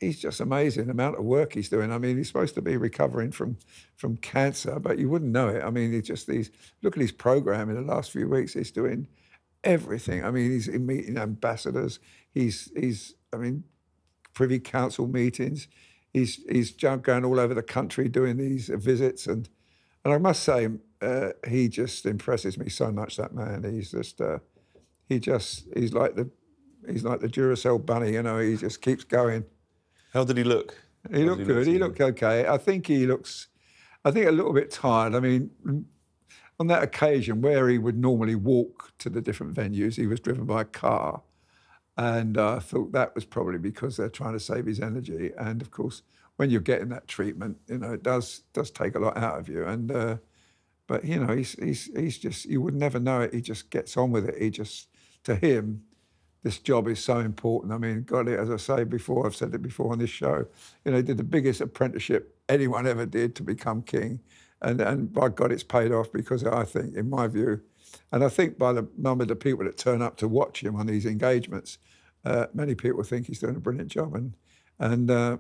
he's just amazing, the amount of work he's doing. I mean, he's supposed to be recovering from cancer, but you wouldn't know it. I mean, look at his program in the last few weeks. He's doing everything. I mean, he's meeting ambassadors. I mean, Privy Council meetings. He's going all over the country doing these visits, and I must say, he just impresses me so much. That man, he's like the Duracell Bunny. You know, he just keeps going. How did he look? He looked good. He looked okay. I think a little bit tired. I mean, on that occasion where he would normally walk to the different venues, he was driven by a car. And I thought that was probably because they're trying to save his energy. And of course, when you're getting that treatment, you know, it does take a lot out of you. And but you know, he's just, you would never know it. He just gets on with it. To him, this job is so important. I mean, God, as I say before, I've said it before on this show, you know, he did the biggest apprenticeship anyone ever did to become king. And by God, it's paid off, because I think, in my view, and I think by the number of the people that turn up to watch him on these engagements, many people think he's doing a brilliant job. And I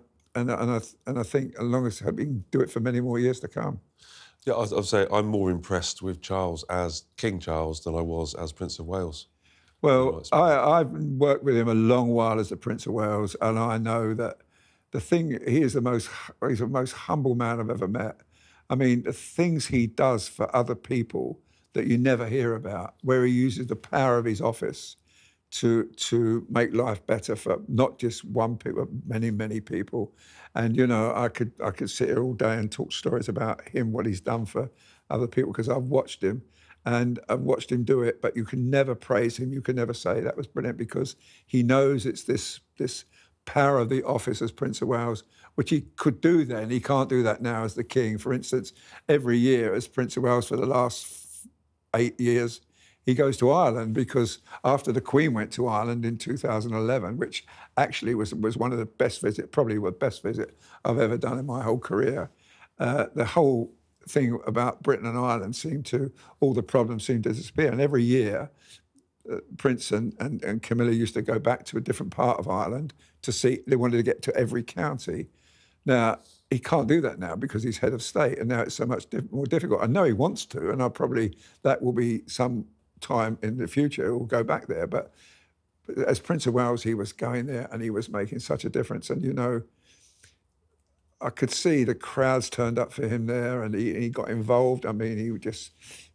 think, as long as he can do it for many more years to come. Yeah, I'd say I'm more impressed with Charles as King Charles than I was as Prince of Wales. Well, I've worked with him a long while as the Prince of Wales, and I know that he's the most humble man I've ever met. I mean, the things he does for other people that you never hear about, where he uses the power of his office to make life better for not just one people, but many, many people. And, you know, I could sit here all day and talk stories about him, what he's done for other people, because I've watched him. And I've watched him do it, but you can never praise him. You can never say that was brilliant, because he knows it's this power of the office as Prince of Wales, which he could do then. He can't do that now as the king. For instance, every year as Prince of Wales for the last 8 years, he goes to Ireland, because after the Queen went to Ireland in 2011, which actually was one of the best visits, probably the best visit I've ever done in my whole career, the whole thing about Britain and Ireland all the problems seemed to disappear. And every year, Prince and Camilla used to go back to a different part of Ireland to see, they wanted to get to every county. Now, he can't do that now because he's head of state, and now it's so much more difficult. I know he wants to, and that will be some time in the future, he'll go back there. But as Prince of Wales, he was going there and he was making such a difference. And, you know, I could see the crowds turned up for him there, and he got involved. I mean,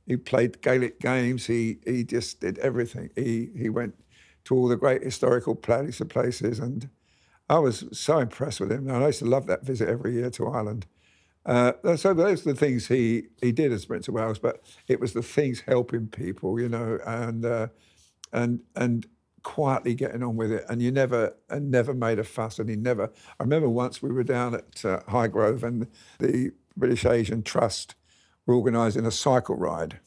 he played Gaelic games. He just did everything. He went to all the great historical places, and I was so impressed with him. And I used to love that visit every year to Ireland. So those are the things he did as Prince of Wales, but it was the things helping people, you know, and quietly getting on with it, and never made a fuss, and I remember once we were down at Highgrove, and the British Asian Trust were organising a cycle ride,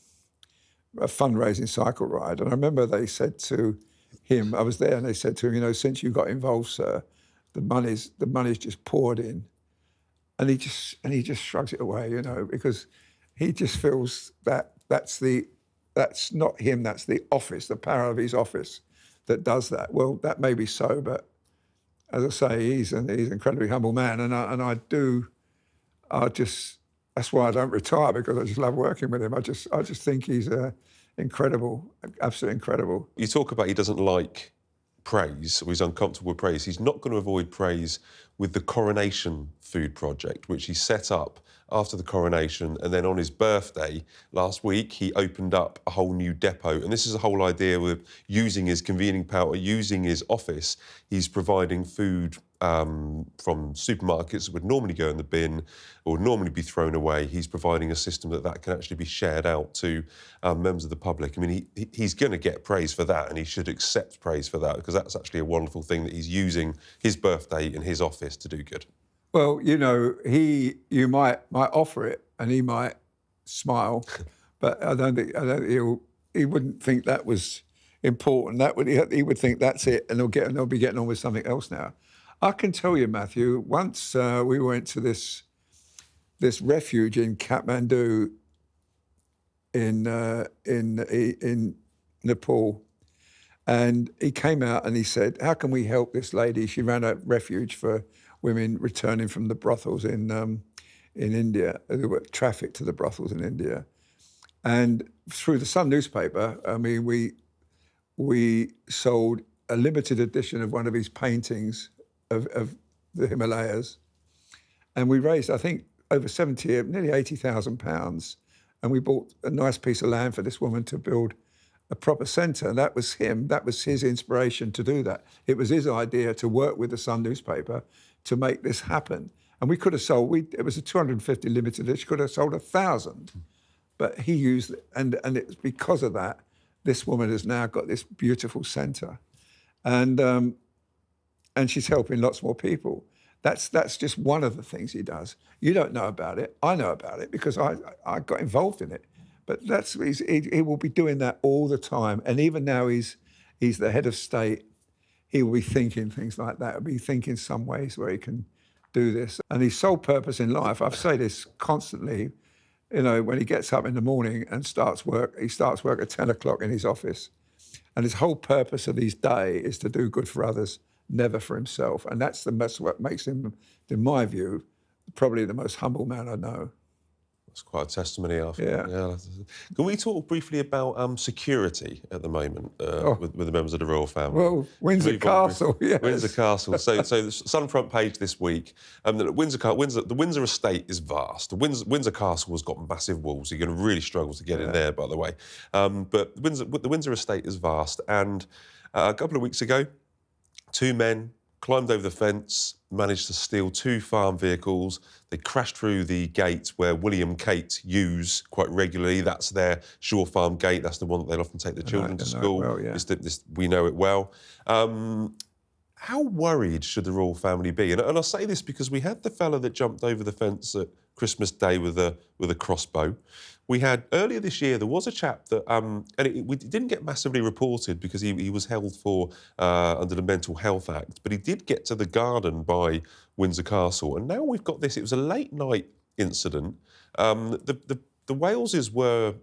a fundraising cycle ride, and I remember they said to him, I was there, and they said to him, you know, since you got involved, sir, the money's just poured in, and he just shrugs it away, you know, because he just feels that that's not him, that's the office, the power of his office that does that. Well, that may be so, but as I say, he's an incredibly humble man, and that's why I don't retire, because I just love working with him. I just think he's incredible, absolutely incredible. You talk about he doesn't like praise, or he's uncomfortable with praise. He's not going to avoid praise with the Coronation Food Project, which he set up after the coronation, and then on his birthday last week, he opened up a whole new depot. And this is a whole idea with using his convening power, using his office. He's providing food from supermarkets that would normally go in the bin or normally be thrown away. He's providing a system that can actually be shared out to members of the public. I mean, he's going to get praise for that, and he should accept praise for that, because that's actually a wonderful thing that he's using his birthday in his office to do good. Well, you know, you might offer it, and he might smile, but I don't think he wouldn't think that was important. He would think that's it, and they'll be getting on with something else now. I can tell you, Matthew, once we went to this refuge in Kathmandu in Nepal, and he came out and he said, "How can we help this lady? She ran a refuge for women returning from the brothels in India, who were trafficked to the brothels in India. And through the Sun newspaper, I mean, we sold a limited edition of one of his paintings of the Himalayas. And we raised, I think, over nearly £80,000. And we bought a nice piece of land for this woman to build a proper centre. And that was him. That was his inspiration to do that. It was his idea to work with the Sun newspaper to make this happen. And we could have sold, it was a 250 limited edition, could have sold 1,000. But he used, and it's because of that, this woman has now got this beautiful centre. And she's helping lots more people. That's just one of the things he does. You don't know about it. I know about it because I got involved in it. But he will be doing that all the time. And even now he's the head of state, he will be thinking things like that. He'll be thinking some ways where he can do this. And his sole purpose in life, I've said this constantly, you know, when he gets up in the morning and starts work, he starts work at 10 o'clock in his office. And his whole purpose of his day is to do good for others, never for himself. And that's what makes him, in my view, probably the most humble man I know. That's quite a testimony after. Yeah. Can we talk briefly about security at the moment with the members of the royal family? Well, Windsor Castle, yes. Windsor Castle. So the Sun front page this week, the Windsor estate is vast. The Windsor Castle has got massive walls. You're going to really struggle to get in there, by the way. But the Windsor estate is vast. And a couple of weeks ago, 2 men climbed over the fence, managed to steal 2 farm vehicles. They crashed through the gate where William and Kate use quite regularly. That's their Shore Farm gate. That's the one that they'll often take their children to school. Well, yeah. We know it well. How worried should the royal family be? And I say this because we had the fella that jumped over the fence at Christmas Day with a crossbow. We had, earlier this year, there was a chap that, and it didn't get massively reported because he was held for under the Mental Health Act, but he did get to the garden by Windsor Castle. And now we've got this, it was a late night incident. The Waleses were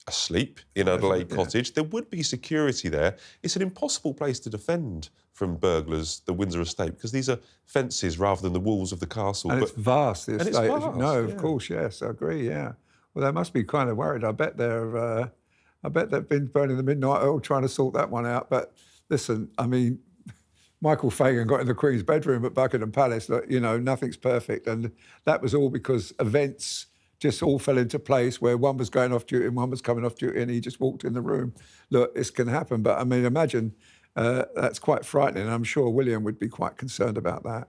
asleep in Adelaide Cottage. There would be security there. It's an impossible place to defend from burglars, the Windsor estate, because these are fences rather than the walls of the castle. And it's vast, the estate. It's vast, no, of course, yes, I agree, yeah. Well, they must be kind of worried. I bet they've been burning the midnight oil trying to sort that one out. But listen, I mean, Michael Fagan got in the Queen's bedroom at Buckingham Palace. Look, you know, nothing's perfect. And that was all because events just all fell into place where one was going off duty and one was coming off duty and he just walked in the room. Look, this can happen. But I mean, imagine that's quite frightening. I'm sure William would be quite concerned about that.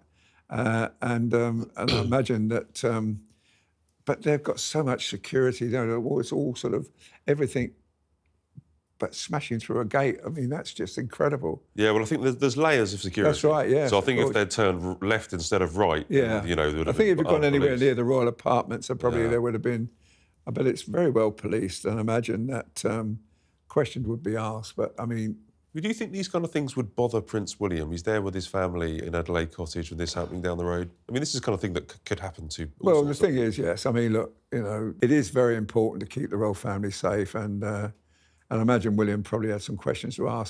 And I imagine that... but they've got so much security, you know, it's all sort of everything, but smashing through a gate, I mean, that's just incredible. Yeah, well, I think there's layers of security. That's right, yeah. So I think if they'd turned left instead of right, yeah, you know, they would have I think if you'd gone anywhere policed. near the royal apartments, there would have been, I bet it's very well policed, and I imagine that questions would be asked, but I mean... Do you think these kind of things would bother Prince William? He's there with his family in Adelaide Cottage with this happening down the road. I mean, this is the kind of thing that could happen to... Well, the thing is, yes. I mean, look, you know, it is very important to keep the royal family safe, and I imagine William probably had some questions to ask